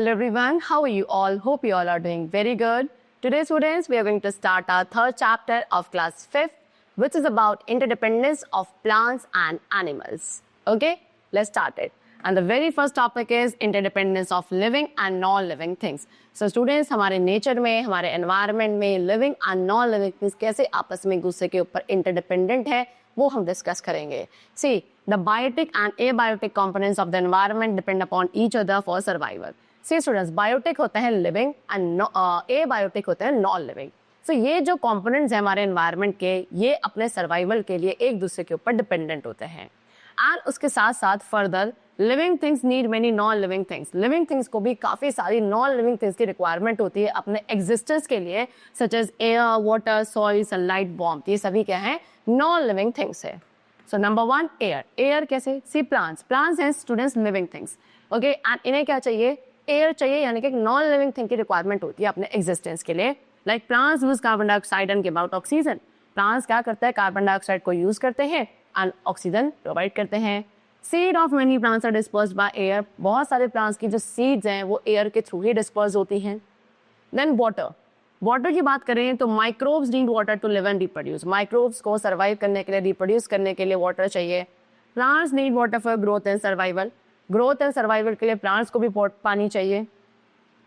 Hello everyone, how are you all? Hope you all are doing very good. Today students, we are going to start our third chapter of class 5th, which is about interdependence of plants and animals. Okay, let's start it. And the very first topic is interdependence of living and non-living things. So students, हमारे nature में, हमारे environment में living and non-living things कैसे आपस में एक दूसरे के ऊपर interdependent है, वो हम डिस्कस करेंगे. See, the biotic and abiotic components of the environment depend upon each other for survival. See students, biotic होता है living and abiotic होता है non-living. So ये जो components हैं हमारे environment के, ये अपने survival के लिए एक दूसरे के ऊपर dependent होते हैं. And उसके साथ साथ further living things need many non-living things. Living things को भी काफ़ी सारी non-living things की requirement होती है अपने existence के लिए, such as air, water, soil, sunlight, warmth. ये सभी क्या हैं? Non-living things है. So number one, air. Air कैसे? See plants. Plants हैं students living things. Okay, and इन्हें क्या चाहिए? Air चाहिए, यानी कि नॉन लिविंग थिंग की रिक्वायरमेंट होती है अपने एग्जिस्टेंस के लिए. Like plants use carbon dioxide and give out oxygen. Plants क्या करता है? कार्बन डाइऑक्साइड को यूज करते हैं एंड ऑक्सीजन प्रोवाइड करते हैं. Seed of many plants are dispersed by air. बहुत सारे प्लांट्स की जो सीड्स हैं वो एयर के थ्रू ही डिस्पर्स होती हैं. Then water. वाटर की बात करें तो microbes need water to live and reproduce. Microbes को सर्वाइव करने के लिए, रिप्रोड्यूस करने के लिए वाटर चाहिए. Plants need water for growth and survival. Growth and survival के लिए प्लांट्स को भी पानी चाहिए.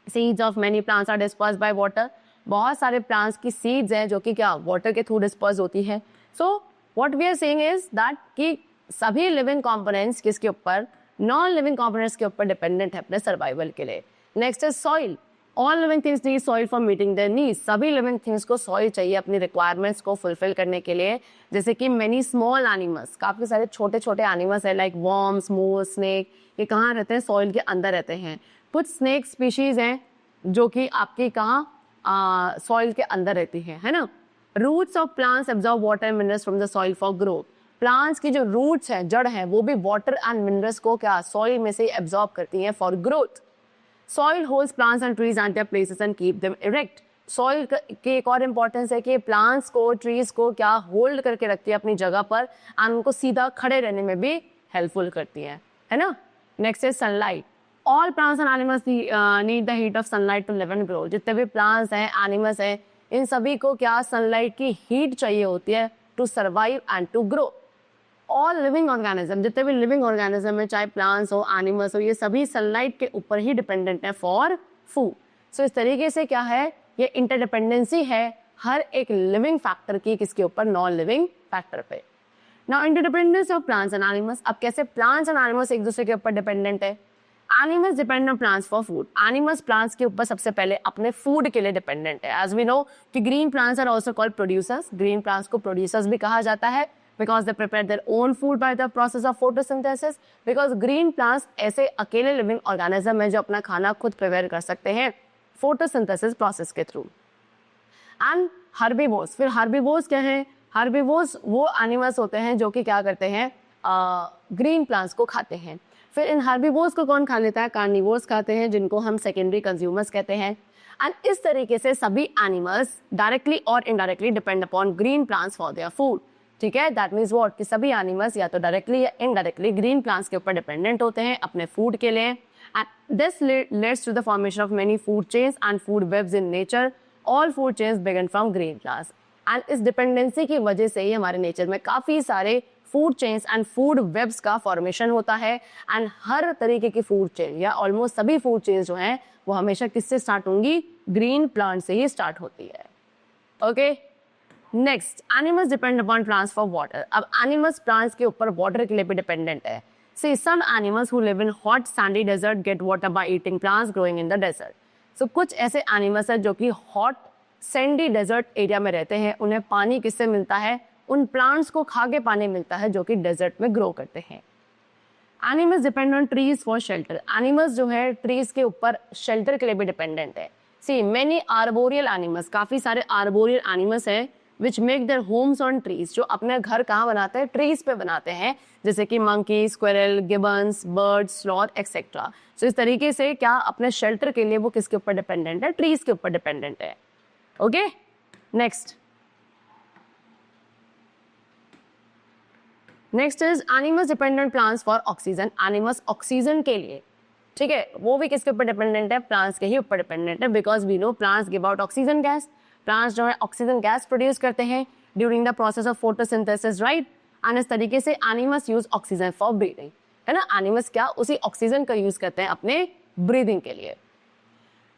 Seeds of many plants are dispersed by water. बहुत सारे प्लांट्स की सीड्स हैं जो कि क्या वाटर के थ्रू डिस्पर्स होती है. So what we are saying is that कि सभी लिविंग कंपोनेंट्स किसके ऊपर? नॉन लिविंग कंपोनेंट्स के ऊपर डिपेंडेंट है अपने सर्वाइवल के लिए. Next is soil. All living things need soil for meeting there needs. सभी लिविंग थिंग्स को सॉइल चाहिए अपनी रिक्वायरमेंट्स को फुलफिल करने के लिए. जैसे कि मेनी स्मॉल एनिमल्स, काफ़ी सारे छोटे छोटे एनिमल्स हैं लाइक वर्म्स, मोल्स, स्नेक. ये कहाँ रहते हैं? सॉइल के अंदर रहते हैं. कुछ स्नेक स्पीशीज हैं जो कि आपकी कहाँ सॉइल के अंदर रहती है ना. Roots of plants absorb water and minerals from the soil for growth. Plants की जो रूट्स हैं, जड़ हैं, वो भी वाटर एंड मिनरल्स को क्या सॉइल में से एब्जॉर्ब करती हैं for growth. Soil holds plants and trees eight there places and keep them erect. Soil की एक और इम्पॉर्टेंस है कि प्लांट्स को, ट्रीज को क्या होल्ड करके रखती है अपनी जगह पर एंड उनको सीधा खड़े रहने में भी हेल्पफुल करती है ना. Next is sunlight. All plants and animals need the heat of sunlight to live and grow. जितने भी प्लांट्स हैं, एनिमल्स हैं, इन सभी को क्या सनलाइट की हीट चाहिए होती है to survive and to grow. All living organism, जितने भी लिविंग ऑर्गेनिज्म है, चाहे प्लांट्स हो, एनिमल्स हो, ये सभी सनलाइट के ऊपर ही डिपेंडेंट है फॉर फूड. सो इस तरीके से क्या है, ये इंटरडिपेंडेंसी है हर एक लिविंग फैक्टर की किसके ऊपर? नॉन लिविंग फैक्टर पे. Now interdependence of plants and animals. अब कैसे प्लांट्स एंड एनिमल्स एक दूसरे के ऊपर डिपेंडेंट है? Animals depend on plants for food. Animals plants के ऊपर सबसे पहले अपने फूड के लिए डिपेंडेंट है. एज वी नो कि green plants are also called producers. Green plants को प्रोड्यूसर्स भी कहा जाता है because they prepare their own food by the process of photosynthesis. Because green plants ऐसे अकेले living organism है जो अपना खाना खुद prepare कर सकते हैं photosynthesis process के through. And herbivores. फिर herbivores क्या हैं? Herbivores वो animals होते हैं जो कि क्या करते हैं? green plants को खाते हैं. फिर इन herbivores को कौन खा लेता है? Carnivores खाते हैं, जिनको हम secondary consumers कहते हैं. And इस तरीके से सभी animals directly और indirectly depend upon green plants for their food. ठीक है, दैट मीन्स वॉट कि सभी एनिमल्स या तो डायरेक्टली या इनडायरेक्टली ग्रीन प्लांट्स के ऊपर डिपेंडेंट होते हैं अपने फूड के लिए. And this leads to the formation of many food chains and food webs in nature. All food chains begin from green plants. And इस डिपेंडेंसी की वजह से ही हमारे नेचर में काफ़ी सारे food chains and food webs का फॉर्मेशन होता है. एंड हर तरीके की फूड चेन या ऑलमोस्ट सभी फूड चेन्स जो हैं वो हमेशा किससे स्टार्ट होंगी? ग्रीन प्लांट से ही स्टार्ट होती है. Okay, next, animals depend upon plants for water. अब एनिमल्स प्लांट्स के ऊपर वाटर के लिए भी डिपेंडेंट है. See some animals who live in hot sandy desert get water by eating plants growing in the desert. So कुछ ऐसे animals हैं जो कि हॉट सैंडी डेजर्ट एरिया में रहते हैं. उन्हें पानी किससे मिलता है? उन प्लांट्स को खा के पानी मिलता है जो कि डेजर्ट में ग्रो करते हैं. Animals depend on trees for shelter. Animals जो है ट्रीज के ऊपर शेल्टर के लिए भी डिपेंडेंट है. सी मेनी आर्बोरियल एनिमल्स, काफ़ी सारे आर्बोरियल एनिमल्स हैं which make their homes on trees, जो अपने घर कहाँ बनाते हैं? ट्रीज पे बनाते हैं. जैसे कि monkey, squirrel, gibbons, birds, sloth etcetera. So इस तरीके से क्या अपने शेल्टर के लिए वो किसके ऊपर डिपेंडेंट है? ट्रीज के ऊपर डिपेंडेंट है. Okay, next next is animals dependent plants for oxygen. Animals oxygen के लिए ठीक है, वो भी किसके ऊपर डिपेंडेंट है, प्लांट्स के ही ऊपर डिपेंडेंट है, because we know plants give out oxygen gas, plants जो है ऑक्सीजन गैस प्रोड्यूस करते हैं during the process of photosynthesis, right. And इस तरीके से animals use oxygen for breathing, है ना, एनिमल्स क्या उसी ऑक्सीजन का यूज करते हैं अपने ब्रीदिंग के लिए।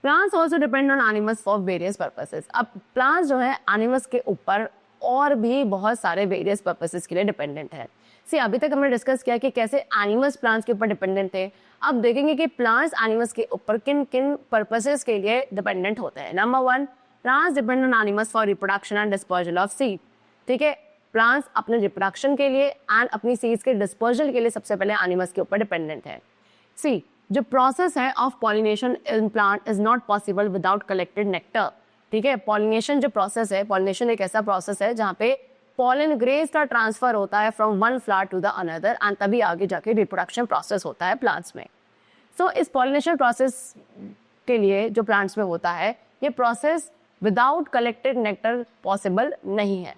Plants also depend on animals for various purposes. अब प्लांट्स जो है एनिमल्स के ऊपर और भी बहुत सारे वेरियस पर्पसेस के लिए डिपेंडेंट है। सी अभी तक हमने डिस्कस किया कि कैसे एनिमल्स प्लांट्स के ऊपर डिपेंडेंट थे। अब देखेंगे कि प्लांट्स एनिमल्स के ऊपर किन किन पर्पसेस के लिए डिपेंडेंट होते हैं। Number 1, plants depend on animals for reproduction and dispersal of seed. ठीक है, प्लांट्स अपने रिप्रोडक्शन के लिए एंड अपनी सीड्स के डिस्पर्जल के लिए सबसे पहले एनिमल्स के ऊपर डिपेंडेंट है। सी जो प्रोसेस है of pollination in plant is not possible without collected nectar. ठीक है, पॉलिनेशन जो प्रोसेस है, पॉलिनेशन एक ऐसा प्रोसेस है जहाँ पे पॉलन ग्रेस का ट्रांसफर होता है from one flower to the another and तभी आगे जाके रिप्रोडक्शन प्रोसेस होता है प्लांट्स में। सो इस पॉलिनेशन प्रोसेस के लिए जो प्लांट्स में होता है, ये process without collected nectar possible नहीं है।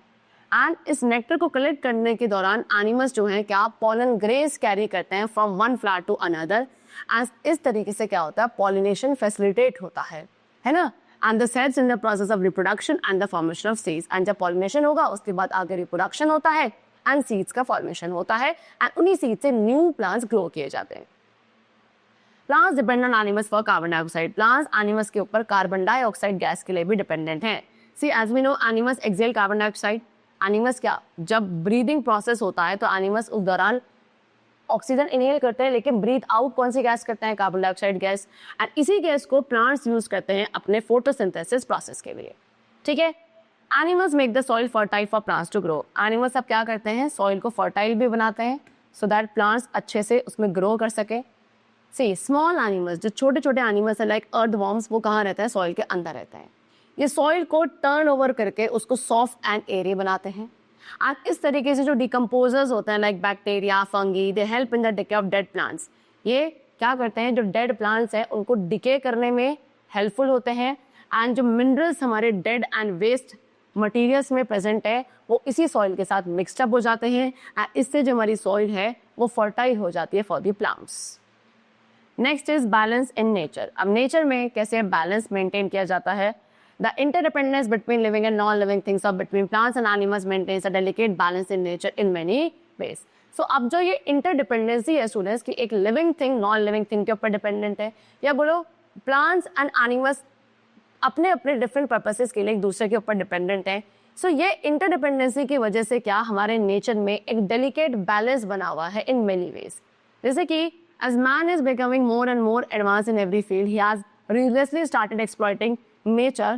एंड इस नेक्टर को कलेक्ट करने के दौरान एनिमल्स जो हैं क्या पॉलन ग्रेस कैरी करते हैं from one flower to another. And इस तरीके से क्या होता है, पॉलिनेशन फैसिलिटेट होता है ना। And this helps in the process of reproduction and the formation of seeds. And जब पॉलिनेशन होगा उसके बाद आगे रिप्रोडक्शन होता है एंड सीड्स का फॉर्मेशन होता है एंड उन्हीं सीड्स से न्यू प्लांट्स ग्रो किए जाते हैं। Plants depend on animals for carbon dioxide. Plants animals के ऊपर कार्बन डाइऑक्साइड गैस के लिए भी डिपेंडेंट हैं। See as we know animals exhale carbon dioxide. Animals क्या जब ब्रीदिंग प्रोसेस होता है तो एनिमल्स उस दौरान ऑक्सीजन इनहेल करते हैं, लेकिन ब्रीथ आउट कौन सी गैस करते हैं, कार्बन डाइऑक्साइड गैस। एंड इसी गैस को प्लांट्स यूज करते हैं अपने फोटोसिंथेसिस प्रोसेस के लिए। ठीक है, animals make the soil fertile for plants to grow. Animals अब क्या करते हैं, सॉइल को फर्टाइल भी बनाते हैं सो दैट प्लांट्स अच्छे से उसमें ग्रो कर सके। सी स्मॉल एनिमल्स, जो छोटे छोटे एनिमल्स है लाइक अर्थवॉर्म्स, वो कहाँ रहता है, सॉइल के अंदर रहता है। ये सॉइल को टर्न ओवर करके उसको सॉफ्ट एंड एरी बनाते हैं। एंड इस तरीके से जो डिकम्पोजर्स होते हैं like bacteria, fungi, they help in the decay of dead plants. ये क्या करते हैं, जो डेड प्लांट्स हैं उनको डिके करने में हेल्पफुल होते हैं। एंड जो मिनरल्स हमारे डेड एंड वेस्ट मटेरियल्स में प्रेजेंट है वो इसी सॉइल के साथ मिक्सअप हो जाते हैं एंड इससे जो हमारी सॉइल है वो फर्टाइल हो जाती है for the plants. Next is balance in nature. अब नेचर में कैसे बैलेंस मेंटेन किया जाता है। The interdependence between living and non-living things or between plants and animals maintains a delicate balance in nature in many ways. So अब जो ये interdependency है स्टूडेंट्स की, एक living thing non living thing के ऊपर डिपेंडेंट है, या बोलो प्लांट्स एंड एनिमल्स अपने अपने डिफरेंट पर्पसेस के लिए एक दूसरे के ऊपर डिपेंडेंट है। सो ये इंटरडिपेंडेंसी की वजह से क्या हमारे नेचर में एक डेलिकेट बैलेंस बना हुआ है इन मेनी वेज। जैसे कि as man is becoming more and more advanced in every field, he has ruthlessly started exploiting nature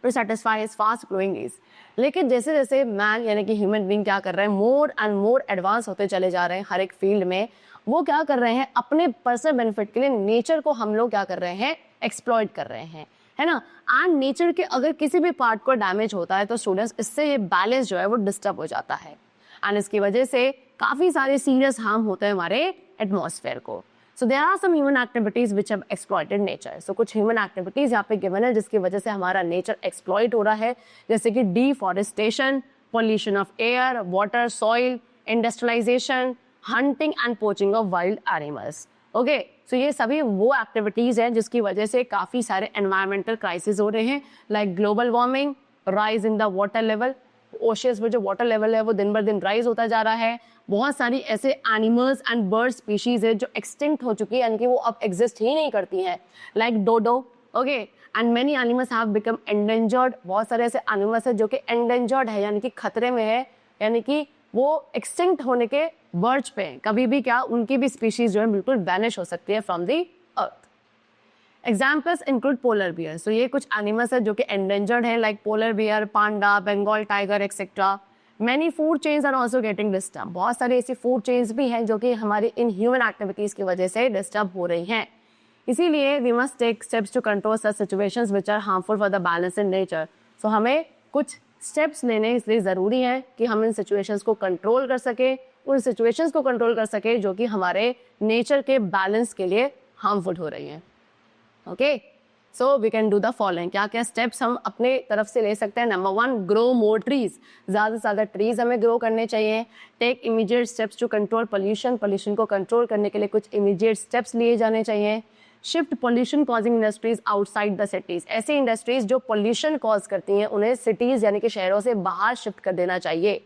to satisfy his fast growing needs। लेकिन जैसे जैसे मैन यानी कि ह्यूमन बीइंग क्या कर रहे हैं, मोर एंड मोर एडवांस होते चले जा रहे हैं हर एक फील्ड में, वो क्या कर रहे हैं अपने पर्सनल बेनिफिट के लिए नेचर को हम लोग क्या कर रहे हैं, एक्सप्लॉइट कर रहे हैं, है ना। एंड नेचर के अगर किसी भी पार्ट को डैमेज होता है तो स्टूडेंट्स इससे ये बैलेंस जो है वो डिस्टर्ब हो जाता है एंड इसकी वजह से काफ़ी सारे सीरियस हार्म होते हैं हमारे एटमॉस्फेयर को। So there are some human activities which have exploited nature। So कुछ human activities यहाँ पे given है जिसकी वजह से हमारा nature exploit हो रहा है, जैसे कि deforestation, pollution of air, water, soil, industrialization, hunting and poaching of wild animals। Okay, so ये सभी वो activities हैं जिसकी वजह से काफ़ी सारे environmental crises हो रहे हैं like global warming, rise in the water level। Oceans में जो वाटर लेवल है वो दिन बर दिन राइज होता जा रहा है। बहुत सारी ऐसे एनिमल्स एंड बर्ड स्पीशीज है जो एक्सटिंक्ट हो चुकी है, यानी कि वो अब एग्जिस्ट ही नहीं करती हैं, like dodo. Okay, and many animals have become endangered. बहुत सारे ऐसे एनिमल्स है जो कि एंडेंजर्ड है, यानी कि खतरे में है, यानी कि वो एक्सटिंक्ट होने के वर्ज पे हैं। कभी भी क्या उनकी भी स्पीशीज जो है बिल्कुल वैनिश हो सकती है from the earth. Examples include polar bear. So ये कुछ एनिमल्स है जो कि एंडेंजर्ड है like polar bear, panda, Bengal tiger etcetera. Many food chains are also getting disturb. बहुत सारी ऐसी फूड चेन्स भी हैं जो कि हमारी इन ह्यूमन एक्टिविटीज़ की वजह से डिस्टर्ब हो रही हैं। इसीलिए we must take steps to control such situations which are harmful for the balance in nature. So हमें कुछ स्टेप्स लेने इसलिए ज़रूरी है कि हम इन सिचुएशंस को कंट्रोल कर सके, उन सिचुएशंस को कंट्रोल कर सके जो कि हमारे नेचर के बैलेंस के लिए हार्मफुल हो रही हैं। Okay, so we can do the following. क्या क्या स्टेप्स हम अपने तरफ से ले सकते हैं. Number 1, grow more trees. ज़्यादा से ज़्यादा ट्रीज हमें ग्रो करने चाहिए. Take immediate steps to control pollution. Pollution को कंट्रोल करने के लिए कुछ इमीडिएट स्टेप्स लिए जाने चाहिए. Shift pollution causing industries outside the cities. ऐसी इंडस्ट्रीज जो पोल्यूशन कॉज करती हैं उन्हें सिटीज यानी कि शहरों से बाहर शिफ्ट कर देना चाहिए.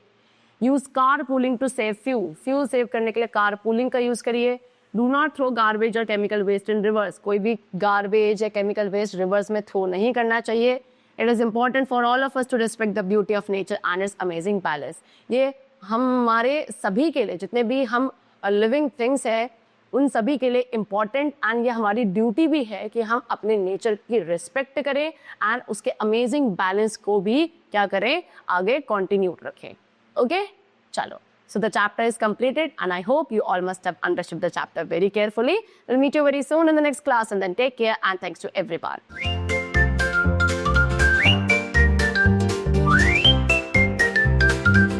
Use car pooling to save fuel. Fuel save करने के लिए कार पूलिंग का यूज करिए. डू नॉट थ्रो गार्बेज और केमिकल वेस्ट इन रिवर्स. कोई भी गार्बेज या केमिकल वेस्ट रिवर्स में थ्रो नहीं करना चाहिए. It is important for all of us to respect the beauty of nature and its amazing palace. ये हमारे सभी के लिए, जितने भी हम लिविंग थिंग्स है उन सभी के लिए इम्पॉर्टेंट एंड ये हमारी ड्यूटी भी है कि हम अपने नेचर की रिस्पेक्ट करें एंड उसके अमेजिंग बैलेंस को भी क्या करें, आगे कंटिन्यू रखें. ओके, चलो. So the chapter is completed and I hope you all must have understood the chapter very carefully. We'll meet you very soon in the next class and then take care and thanks to everyone.